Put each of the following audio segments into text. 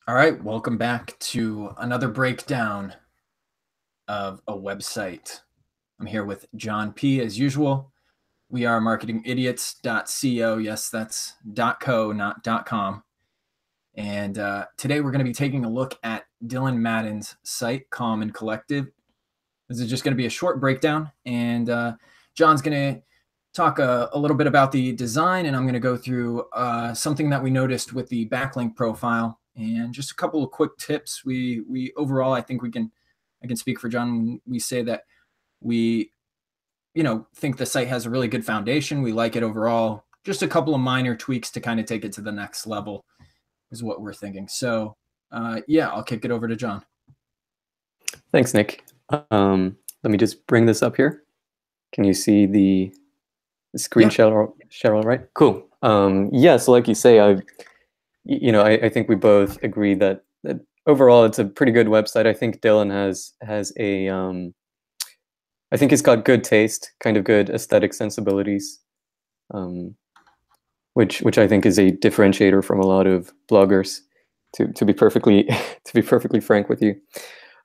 All right, welcome back to another breakdown of a website. I'm here with John P. as usual. We are marketingidiots.co. Yes, that's .co, not .com. And today we're going to be taking a look at Dylan Madden's site, Calm and Collective. This is just going to be a short breakdown, and John's going to talk a little bit about the design, and I'm going to go through something that we noticed with the backlink profile and just a couple of quick tips. We overall, I think I can speak for John when we say that we think the site has a really good foundation. We like it overall. Just a couple of minor tweaks to kind of take it to the next level is what we're thinking. So yeah, I'll kick it over to John. Thanks, Nick. Let me just bring this up here. Can you see the screen share all right? Cool. Yeah, so like you say, I think we both agree that overall it's a pretty good website. I think Dylan has a I think he's got good taste, kind of good aesthetic sensibilities, which I think is a differentiator from a lot of bloggers. To be perfectly frank with you.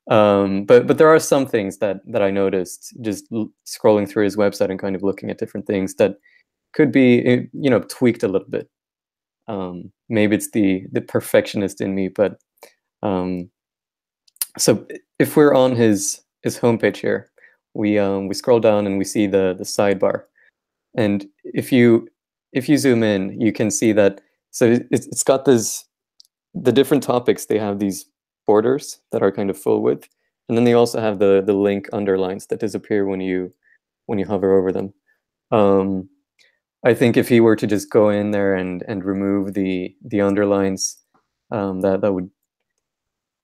But there are some things that I noticed just scrolling through his website and kind of looking at different things that could be tweaked a little bit. Maybe it's the perfectionist in me, but so if we're on his homepage here, we scroll down and we see the sidebar, and if you zoom in, you can see that it's got the different topics. They have these borders that are kind of full width, and then they also have the link underlines that disappear when you hover over them. I think if he were to just go in there and remove the underlines, that would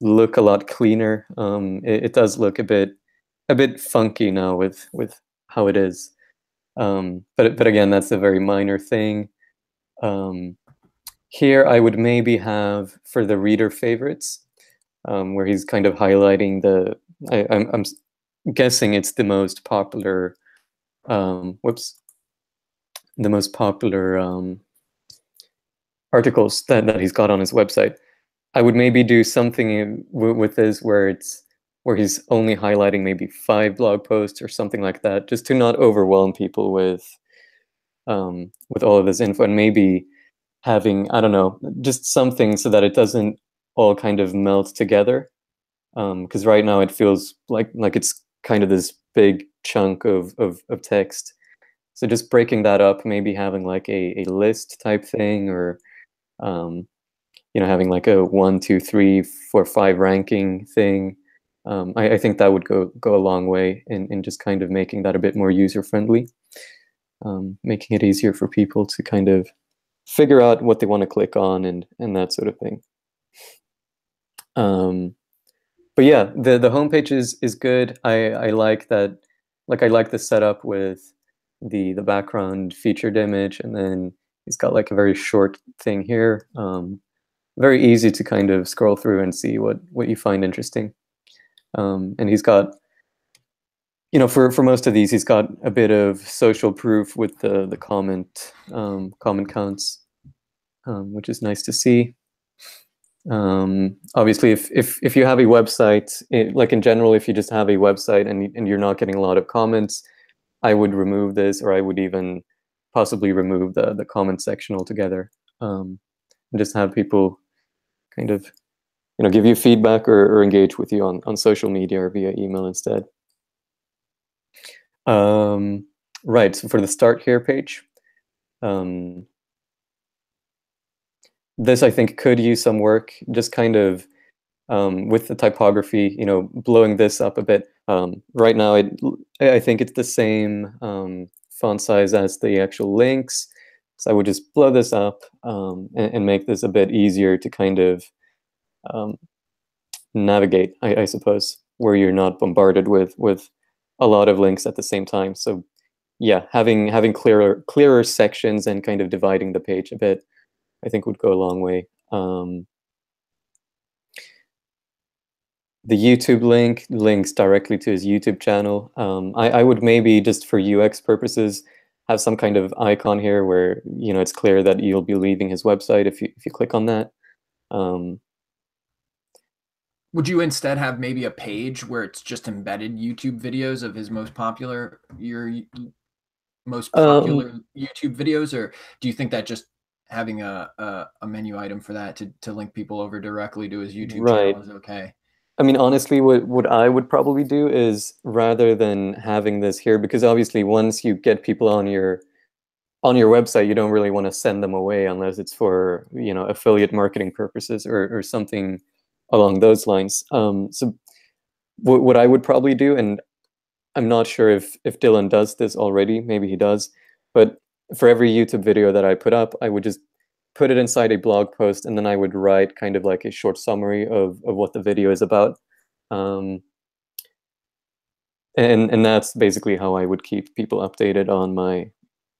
look a lot cleaner. It does look a bit funky now with how it is. But again, that's a very minor thing. Here I would maybe have for the reader favorites, where he's kind of highlighting I'm guessing it's the most popular, the most popular articles that he's got on his website. I would maybe do something with this where he's only highlighting maybe 5 blog posts or something like that, just to not overwhelm people with all of this info, and maybe having, I don't know, just something so that it doesn't all kind of melt together. Because right now it feels like it's kind of this big chunk of text. So just breaking that up, maybe having like a list type thing, or having like a 1, 2, 3, 4, 5 ranking thing. I think that would go a long way in just kind of making that a bit more user friendly, making it easier for people to kind of figure out what they want to click on and that sort of thing. But yeah, the homepage is good. I like that. Like, I like the setup with the background featured image, and then he's got like a very short thing here. Very easy to kind of scroll through and see what you find interesting. And he's got, for most of these, he's got a bit of social proof with the comment counts, which is nice to see. Obviously, if you have a website, like in general, if you just have a website and you're not getting a lot of comments, I would remove this, or I would even possibly remove the comment section altogether, and just have people kind of give you feedback or engage with you on social media or via email instead. Right, so for the start here page, this I think could use some work, just kind of with the typography, blowing this up a bit. Right now, I think it's the same font size as the actual links, so I would just blow this up and make this a bit easier to kind of navigate, I suppose, where you're not bombarded with a lot of links at the same time. So yeah, having clearer sections and kind of dividing the page a bit, I think would go a long way. The YouTube link links directly to his YouTube channel. I would maybe, just for UX purposes, have some kind of icon here where it's clear that you'll be leaving his website if you click on that. Would you instead have maybe a page where it's just embedded YouTube videos of his most Um, popular YouTube videos, or do you think that just having a menu item for that to link people over directly to his YouTube channel right. is okay? I mean, honestly, what I would probably do is rather than having this here, because obviously once you get people on your website, you don't really want to send them away unless it's for, you know, affiliate marketing purposes or something along those lines. So what I would probably do, and I'm not sure if Dylan does this already, maybe he does, but for every YouTube video that I put up, I would just put it inside a blog post, and then I would write kind of like a short summary of what the video is about. Um, and that's basically how I would keep people updated on my,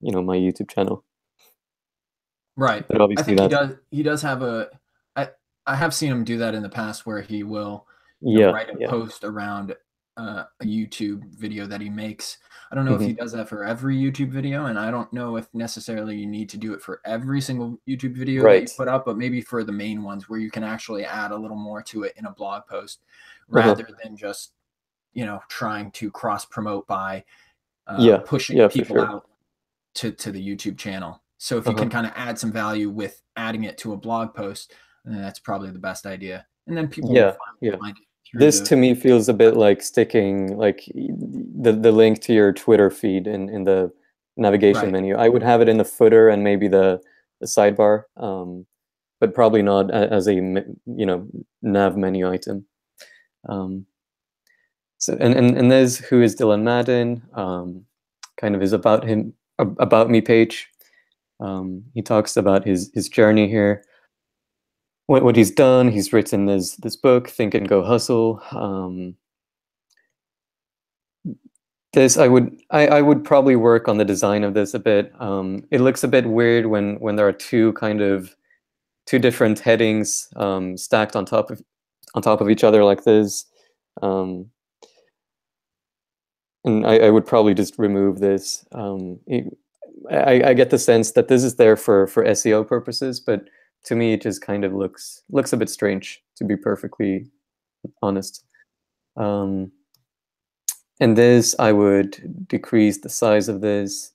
you know, my YouTube channel. Right. But I obviously think he that's, does. He does have a. I I have seen him do that in the past, where he will, yeah, write a yeah. post around a YouTube video that he makes. I don't know if he Hmm. does that for every YouTube video, and I don't know if necessarily you need to do it for every single YouTube video that you Right. put up, but maybe for the main ones where you can actually add a little more to it in a blog post, Uh-huh. rather than just trying to cross promote by Yeah, pushing yeah, for people sure. out to the YouTube channel. So if you Uh-huh. can kind of add some value with adding it to a blog post, then that's probably the best idea. And then people will Yeah, yeah. find it through This the to me feels a bit like sticking like the link to your Twitter feed in the navigation right. menu. I would have it in the footer and maybe the sidebar, but probably not as a you know, nav menu item. Um, so and there's who is Dylan Madden, kind of his about me page. He talks about his journey here, what he's done. He's written this book, Think and Go Hustle. This I would probably work on the design of this a bit. It looks a bit weird when there are two different headings stacked on top of each other like this. Um, and I would probably just remove this. I get the sense that this is there for SEO purposes, but to me it just kind of looks a bit strange, to be perfectly honest. Um, and this I would decrease the size of this,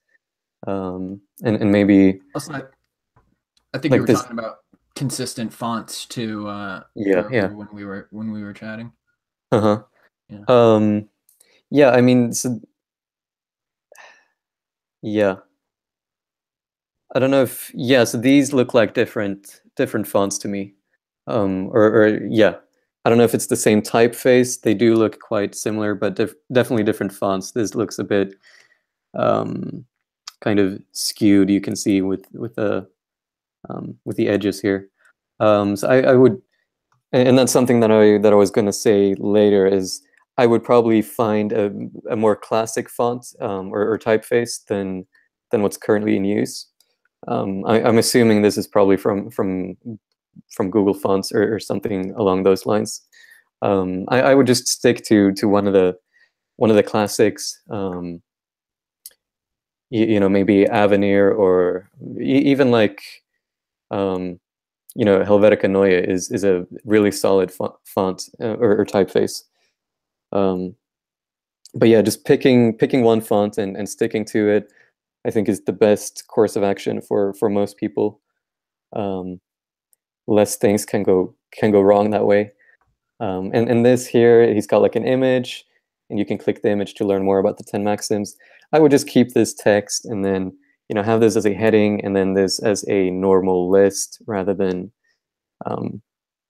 and maybe Also, I think you like were this. talking about consistent fonts too Yeah, yeah. earlier when we were chatting. Uh-huh. Yeah. Um, yeah, I mean, so yeah. I don't know if yeah, so these look like different fonts to me. Or yeah. I don't know if it's the same typeface. They do look quite similar, but definitely different fonts. This looks a bit um kind of skewed, you can see with the edges here. So I would, and that's something that I was going to say later is I would probably find a more classic font or typeface than what's currently in use. I'm assuming this is probably from Google Fonts or something along those lines. I would just stick to one of the classics. You know, maybe Avenir or even like um, you know, Helvetica Neue is a really solid font or typeface. Um, but yeah, just picking one font and sticking to it, I think is the best course of action for most people. Um, Less things can go wrong that way. And this here, he's got like an image, and you can click the image to learn more about the 10 maxims. I would just keep this text and then, you know, have this as a heading and then this as a normal list rather than um,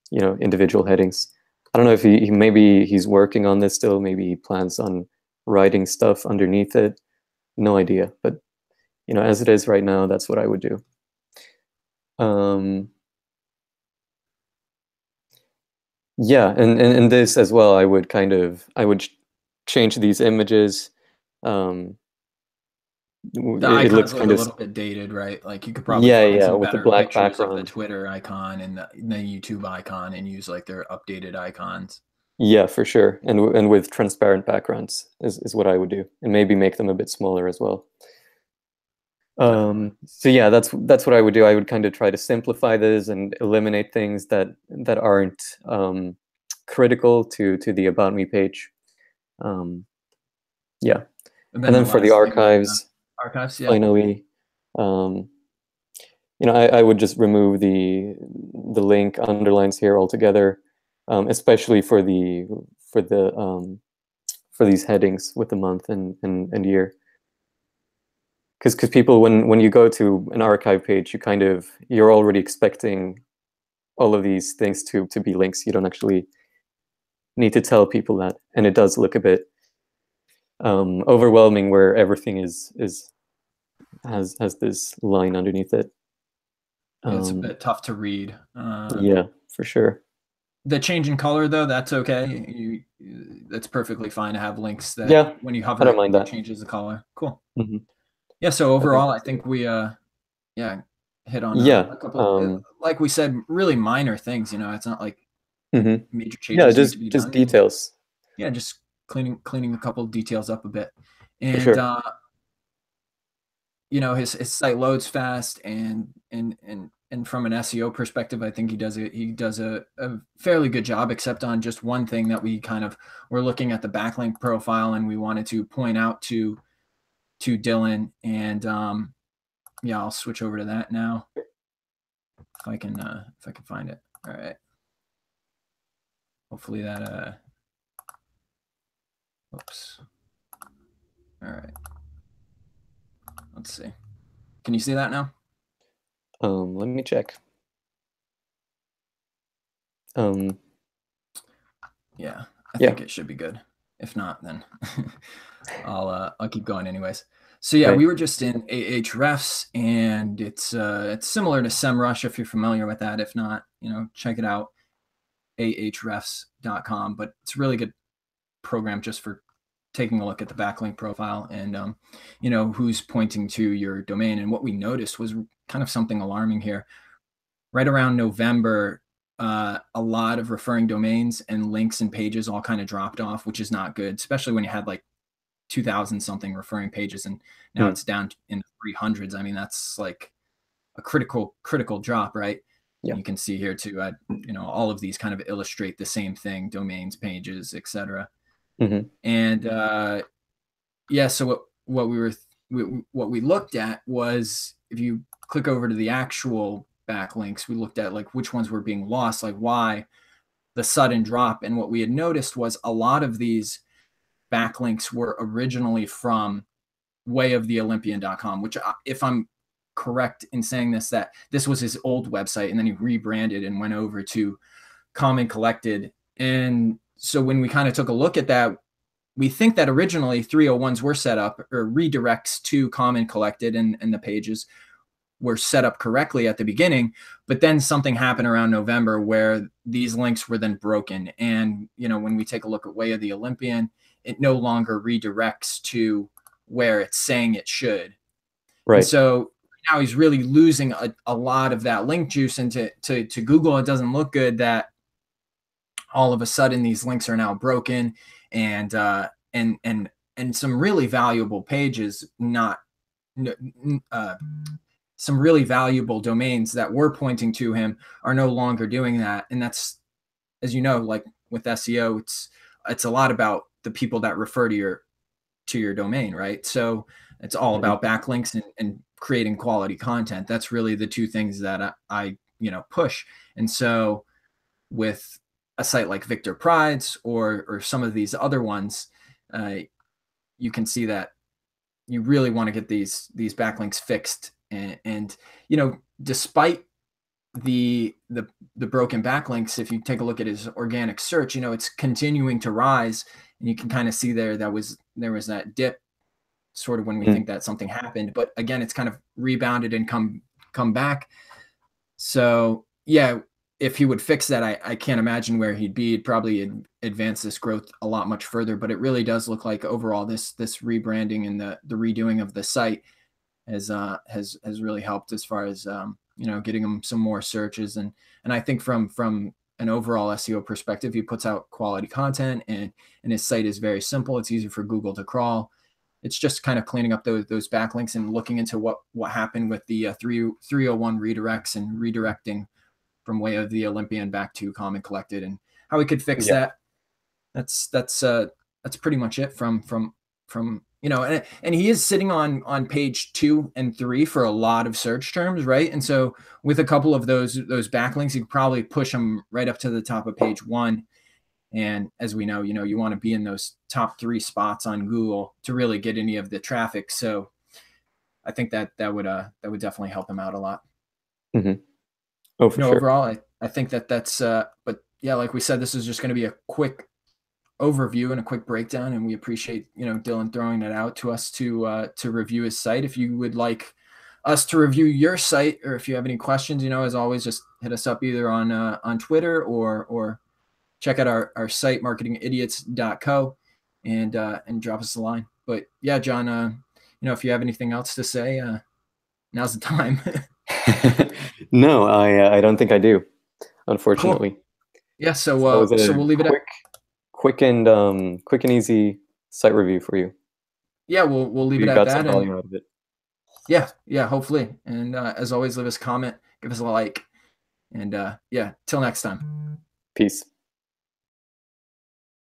you know, individual headings. I don't know if maybe he's working on this still. Maybe he plans on writing stuff underneath it. No idea. But you know, as it is right now, that's what I would do. Um, yeah, and this as well. I would change these images. Um, The it looks icons look kind a of little bit dated, right? Like you could probably yeah, find yeah, some with the better black pictures of the background. Twitter icon and the YouTube icon and use like their updated icons. Yeah, for sure. And with transparent backgrounds is what I would do, and maybe make them a bit smaller as well. Definitely. So yeah, that's what I would do. I would kind of try to simplify this and eliminate things that aren't critical to the About Me page. Yeah. And And then then the for the last thing was archives, archives. Yeah. finally, I would just remove the link underlines here altogether, especially for these headings with the month and year. Because people, when you go to an archive page, you're already expecting all of these things to be links. You don't actually need to tell people that, and it does look a bit overwhelming where everything has this line underneath it. Yeah, it's a bit tough to read. Yeah, for sure. The change in color, though, that's okay. That's perfectly fine to have links that Yeah, when you I hover don't it, mind it that. changes the color. Cool. Hmm. Yeah. So I think overall, I that's think good. we yeah hit on Yeah. a couple, like we said, really minor things. It's not like Hmm. major Yeah, changes need to be just done. details. Yeah, just cleaning a couple details up a bit, For and sure. his site loads fast, and from an SEO perspective, I think he does a fairly good job, except on just one thing that we kind of were looking at the backlink profile, and we wanted to point out to Dylan, and yeah, I'll switch over to that now if I can find it. All right, hopefully that oops. All right, let's see. Can you see that now? Let me check. Yeah, I Yeah. think it should be good. If not, then I'll keep going anyways. So yeah, Right. we were just in Ahrefs, and it's similar to SEMrush if you're familiar with that. If not, check it out, ahrefs.com. But it's a really good program just for taking a look at the backlink profile and who's pointing to your domain. And what we noticed was kind of something alarming here. Right around November, a lot of referring domains and links and pages all kind of dropped off, which is not good, especially when you had like 2,000 something referring pages, and now Hmm. it's down in the 300s. I mean, that's like a critical drop, right? Yeah. You can see here too. All of these kind of illustrate the same thing: domains, pages, etc. Hmm. And yeah, so what we looked at was, if you click over to the actual backlinks, we looked at like which ones were being lost, like why the sudden drop. And what we had noticed was a lot of these backlinks were originally from wayoftheolympian.com, which, if I'm correct in saying this, that this was his old website, and then he rebranded and went over to Common Collected. And so when we kind of took a look at that, we think that originally 301s were set up, or redirects to Common Collected, and the pages were set up correctly at the beginning, but then something happened around November where these links were then broken. And when we take a look at Way of the Olympian, it no longer redirects to where it's saying it should. And Right. so now he's really losing a lot of that link juice. And to Google, it doesn't look good that all of a sudden these links are now broken, and some really valuable pages, not some really valuable domains that were pointing to him, are no longer doing that. And that's, as you know, like with SEO, it's a lot about the people that refer to your domain, right? So it's all Hmm. about backlinks and creating quality content. That's really the two things that I push. And so with a site like Victor Pride's, or some of these other ones, you can see that you really want to get these backlinks fixed. And despite the broken backlinks, if you take a look at his organic search, it's continuing to rise. And you can kind of see there was that dip sort of when we Hmm. think that something happened, but again, it's kind of rebounded and come back. So yeah, if he would fix that, I can't imagine where he'd be. He'd probably advance this growth a lot much further. But it really does look like overall this rebranding and the redoing of the site has really helped as far as getting him some more searches. And I think from an overall SEO perspective, he puts out quality content, and his site is very simple. It's easy for Google to crawl. It's just kind of cleaning up those backlinks and looking into what happened with the 301 redirects, and redirecting from Way of the Olympian back to Common Collected. And how we could fix Yeah. that. That's pretty much it from you know, and he is sitting on page 2 and 3 for a lot of search terms, right? And so with a couple of those backlinks, you could probably push them right up to the top of page 1. And as we know, you want to be in those top 3 spots on Google to really get any of the traffic. So I think that would definitely help him out a lot. Mm-hmm. Oh, for sure. Overall, I think that's but yeah, like we said, this is just going to be a quick overview and a quick breakdown, and we appreciate Dylan throwing that out to us to review his site. If you would like us to review your site, or if you have any questions, as always, just hit us up either on Twitter or check out our site marketingidiots.co and drop us a line. But yeah, John, if you have anything else to say, now's the time. No, I don't think I do, Cool. unfortunately. Yeah, So that was so a we'll leave it at quick and easy site review for you. yeah, we'll leave it You at got some that. And value out of it. yeah, hopefully. And as always, leave us a comment, give us a like, and yeah, till next time. Peace.